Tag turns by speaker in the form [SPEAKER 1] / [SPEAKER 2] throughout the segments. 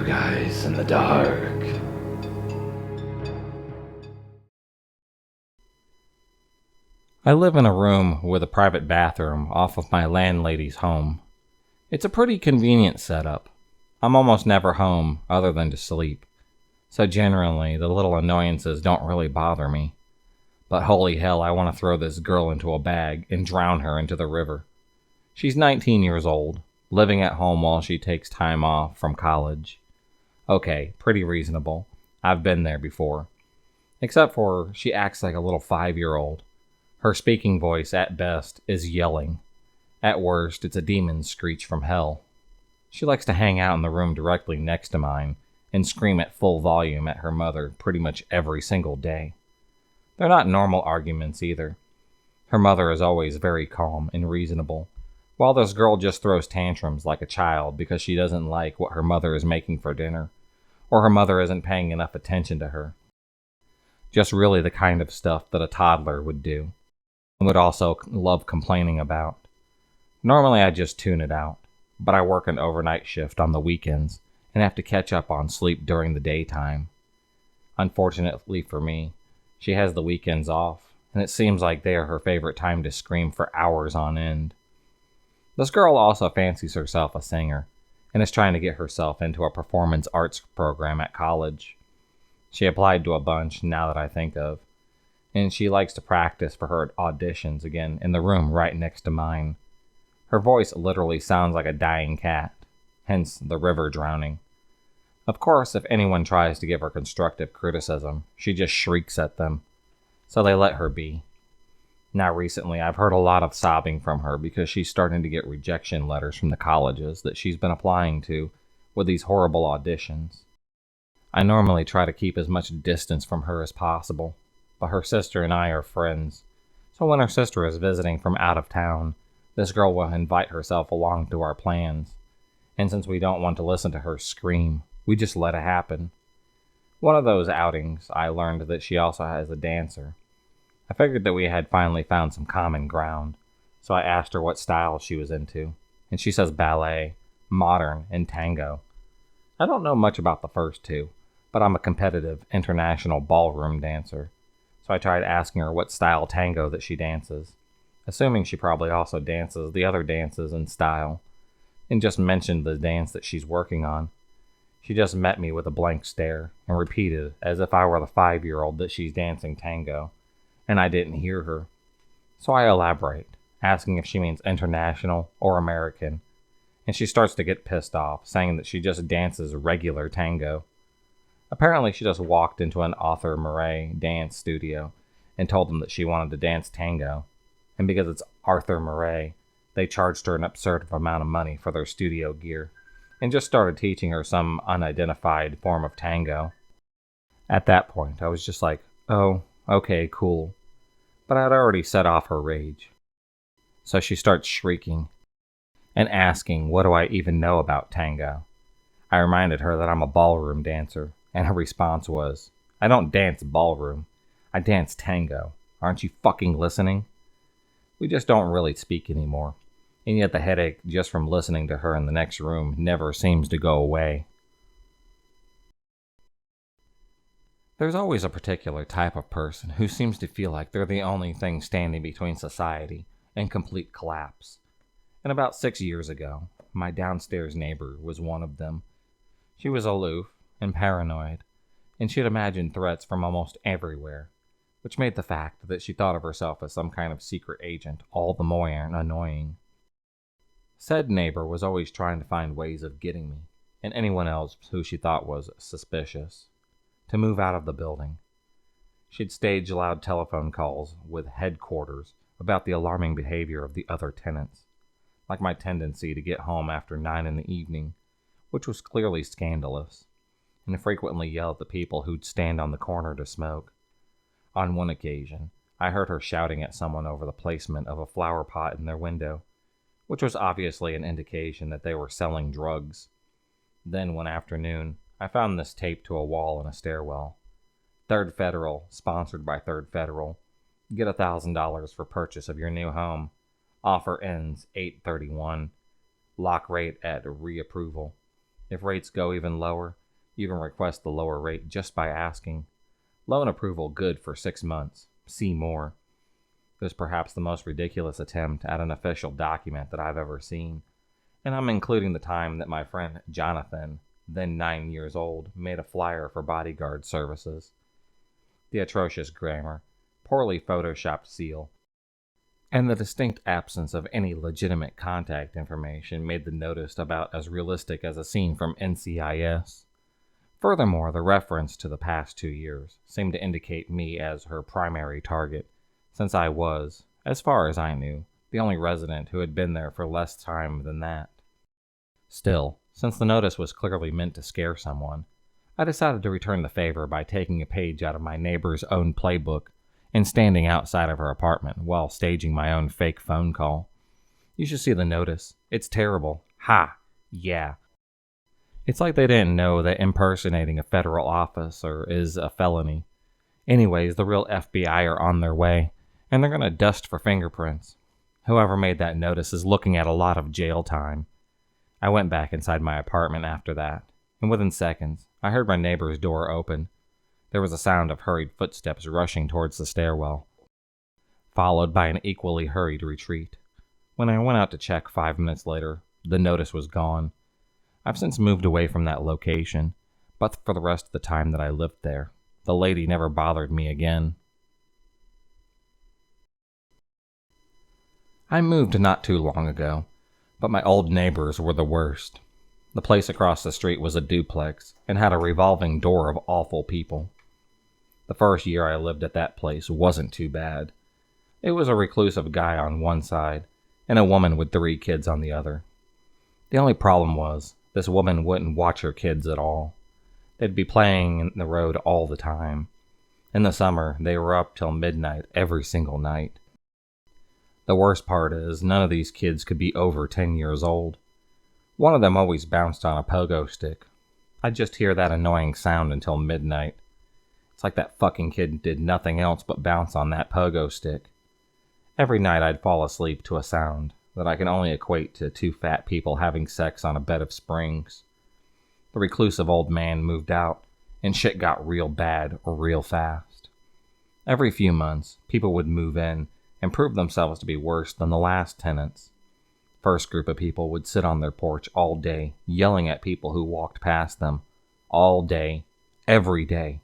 [SPEAKER 1] Two guys in the dark. I live in a room with a private bathroom off of my landlady's home. It's a pretty convenient setup. I'm almost never home other than to sleep, so generally the little annoyances don't really bother me. But holy hell, I want to throw this girl into a bag and drown her into the river. She's 19 years old, living at home while she takes time off from college. Okay, pretty reasonable. I've been there before. Except for she acts like a little 5-year-old. Her speaking voice, at best, is yelling. At worst, it's a demon's screech from hell. She likes to hang out in the room directly next to mine and scream at full volume at her mother pretty much every single day. They're not normal arguments either. Her mother is always very calm and reasonable, while this girl just throws tantrums like a child because she doesn't like what her mother is making for dinner, or her mother isn't paying enough attention to her. Just really the kind of stuff that a toddler would do, and would also love complaining about. Normally I just tune it out, but I work an overnight shift on the weekends and have to catch up on sleep during the daytime. Unfortunately for me, she has the weekends off, and it seems like they are her favorite time to scream for hours on end. This girl also fancies herself a singer, and is trying to get herself into a performance arts program at college. She applied to a bunch, now that I think of, and she likes to practice for her auditions again in the room right next to mine. Her voice literally sounds like a dying cat, hence the river drowning. Of course, if anyone tries to give her constructive criticism, she just shrieks at them, so they let her be. Now recently, I've heard a lot of sobbing from her because she's starting to get rejection letters from the colleges that she's been applying to with these horrible auditions. I normally try to keep as much distance from her as possible, but her sister and I are friends, so when her sister is visiting from out of town, this girl will invite herself along to our plans, and since we don't want to listen to her scream, we just let it happen. One of those outings, I learned that she also has a dancer. I figured that we had finally found some common ground, so I asked her what style she was into, and she says ballet, modern, and tango. I don't know much about the first two, but I'm a competitive international ballroom dancer, so I tried asking her what style tango that she dances, assuming she probably also dances the other dances in style, and just mentioned the dance that she's working on. She just met me with a blank stare and repeated as if I were the 5-year-old that she's dancing tango, and I didn't hear her. So I elaborate, asking if she means international or American, and she starts to get pissed off, saying that she just dances regular tango. Apparently she just walked into an Arthur Murray dance studio and told them that she wanted to dance tango, and because it's Arthur Murray, they charged her an absurd amount of money for their studio gear, and just started teaching her some unidentified form of tango. At that point, I was just like, oh, okay, cool. But I'd already set off her rage. So she starts shrieking and asking, what do I even know about tango? I reminded her that I'm a ballroom dancer, and her response was, I don't dance ballroom. I dance tango. Aren't you fucking listening? We just don't really speak anymore, and yet the headache just from listening to her in the next room never seems to go away. There's always a particular type of person who seems to feel like they're the only thing standing between society and complete collapse. And about 6 years ago, my downstairs neighbor was one of them. She was aloof and paranoid, and she'd imagined threats from almost everywhere, which made the fact that she thought of herself as some kind of secret agent all the more annoying. Said neighbor was always trying to find ways of getting me, and anyone else who she thought was suspicious, to move out of the building. She'd stage loud telephone calls with headquarters about the alarming behavior of the other tenants, like my tendency to get home after 9 in the evening, which was clearly scandalous, and frequently yell at the people who'd stand on the corner to smoke. On one occasion, I heard her shouting at someone over the placement of a flower pot in their window, which was obviously an indication that they were selling drugs. Then one afternoon, I found this taped to a wall in a stairwell. Third Federal, sponsored by Third Federal. Get $1,000 for purchase of your new home. Offer ends 8/31. Lock rate at reapproval. If rates go even lower, you can request the lower rate just by asking. Loan approval good for 6 months. See more. It was perhaps the most ridiculous attempt at an official document that I've ever seen, and I'm including the time that my friend Jonathan, then 9 years old, made a flyer for bodyguard services. The atrocious grammar, poorly photoshopped seal, and the distinct absence of any legitimate contact information made the notice about as realistic as a scene from NCIS. Furthermore, the reference to the past 2 years seemed to indicate me as her primary target, since I was, as far as I knew, the only resident who had been there for less time than that. Still, since the notice was clearly meant to scare someone, I decided to return the favor by taking a page out of my neighbor's own playbook and standing outside of her apartment while staging my own fake phone call. You should see the notice. It's terrible. Ha! Yeah. It's like they didn't know that impersonating a federal officer is a felony. Anyways, the real FBI are on their way, and they're gonna dust for fingerprints. Whoever made that notice is looking at a lot of jail time. I went back inside my apartment after that, and within seconds, I heard my neighbor's door open. There was a sound of hurried footsteps rushing towards the stairwell, followed by an equally hurried retreat. When I went out to check 5 minutes later, the notice was gone. I've since moved away from that location, but for the rest of the time that I lived there, the lady never bothered me again. I moved not too long ago, but my old neighbors were the worst. The place across the street was a duplex and had a revolving door of awful people. The first year I lived at that place wasn't too bad. It was a reclusive guy on one side and a woman with 3 kids on the other. The only problem was, this woman wouldn't watch her kids at all. They'd be playing in the road all the time. In the summer, they were up till midnight every single night. The worst part is, none of these kids could be over 10 years old. One of them always bounced on a pogo stick. I'd just hear that annoying sound until midnight. It's like that fucking kid did nothing else but bounce on that pogo stick. Every night I'd fall asleep to a sound that I can only equate to 2 fat people having sex on a bed of springs. The reclusive old man moved out, and shit got real bad real fast. Every few months, people would move in and prove themselves to be worse than the last tenants. First group of people would sit on their porch all day, yelling at people who walked past them. All day. Every day.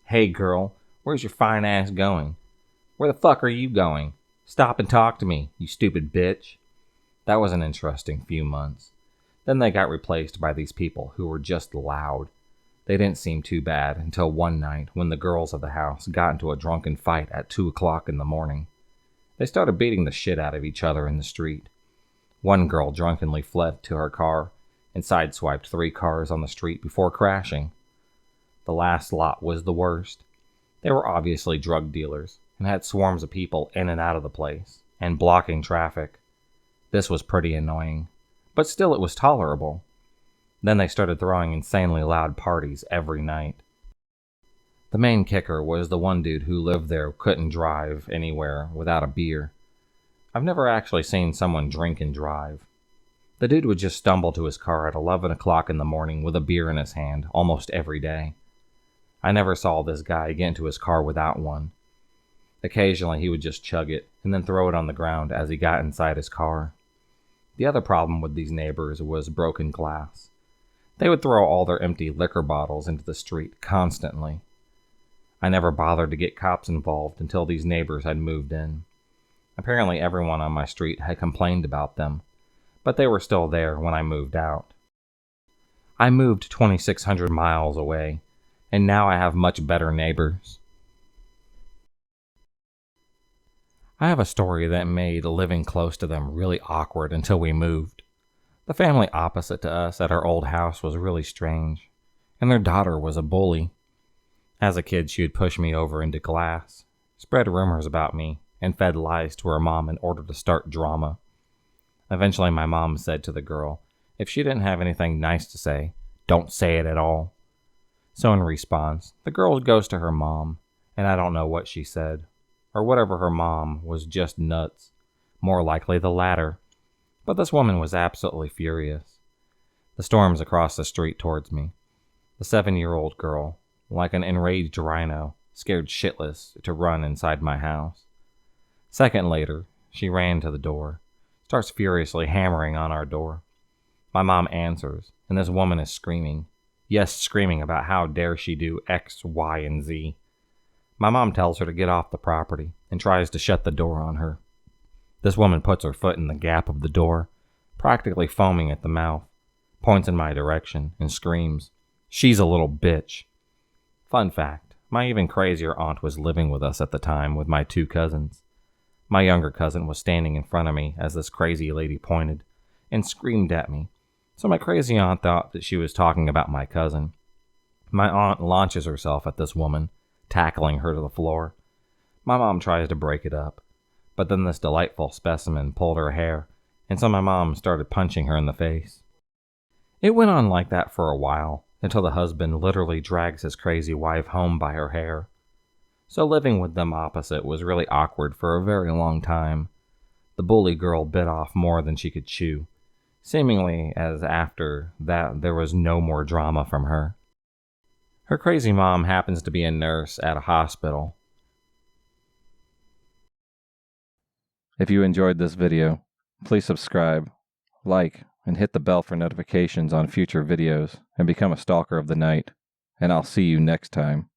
[SPEAKER 1] Hey girl, where's your fine ass going? Where the fuck are you going? Stop and talk to me, you stupid bitch. That was an interesting few months. Then they got replaced by these people who were just loud. They didn't seem too bad until one night when the girls of the house got into a drunken fight at 2 o'clock in the morning. They started beating the shit out of each other in the street. One girl drunkenly fled to her car and sideswiped 3 cars on the street before crashing. The last lot was the worst. They were obviously drug dealers and had swarms of people in and out of the place and blocking traffic. This was pretty annoying, but still it was tolerable. Then they started throwing insanely loud parties every night. The main kicker was the one dude who lived there couldn't drive anywhere without a beer. I've never actually seen someone drink and drive. The dude would just stumble to his car at 11 o'clock in the morning with a beer in his hand almost every day. I never saw this guy get into his car without one. Occasionally he would just chug it and then throw it on the ground as he got inside his car. The other problem with these neighbors was broken glass. They would throw all their empty liquor bottles into the street constantly. I never bothered to get cops involved until these neighbors had moved in. Apparently everyone on my street had complained about them, but they were still there when I moved out. I moved 2,600 miles away, and now I have much better neighbors. I have a story that made living close to them really awkward until we moved. The family opposite to us at our old house was really strange, and their daughter was a bully. As a kid, she would push me over into glass, spread rumors about me, and fed lies to her mom in order to start drama. Eventually, my mom said to the girl, if she didn't have anything nice to say, don't say it at all. So in response, the girl goes to her mom, and I don't know what she said, or whatever her mom was just nuts, more likely the latter. But this woman was absolutely furious. The storm's across the street towards me. The 7-year-old girl, like an enraged rhino, scared shitless to run inside my house. Second later, she ran to the door, starts furiously hammering on our door. My mom answers, and this woman is screaming. Yes, screaming about how dare she do X, Y, and Z. My mom tells her to get off the property and tries to shut the door on her. This woman puts her foot in the gap of the door, practically foaming at the mouth, points in my direction, and screams, "She's a little bitch." Fun fact, my even crazier aunt was living with us at the time with my 2 cousins. My younger cousin was standing in front of me as this crazy lady pointed and screamed at me, so my crazy aunt thought that she was talking about my cousin. My aunt launches herself at this woman, tackling her to the floor. My mom tries to break it up, but then this delightful specimen pulled her hair, and so my mom started punching her in the face. It went on like that for a while, until the husband literally drags his crazy wife home by her hair. So living with them opposite was really awkward for a very long time. The bully girl bit off more than she could chew, seemingly as after that there was no more drama from her. Her crazy mom happens to be a nurse at a hospital. If you enjoyed this video, please subscribe, like, and hit the bell for notifications on future videos, and become a stalker of the night. And I'll see you next time.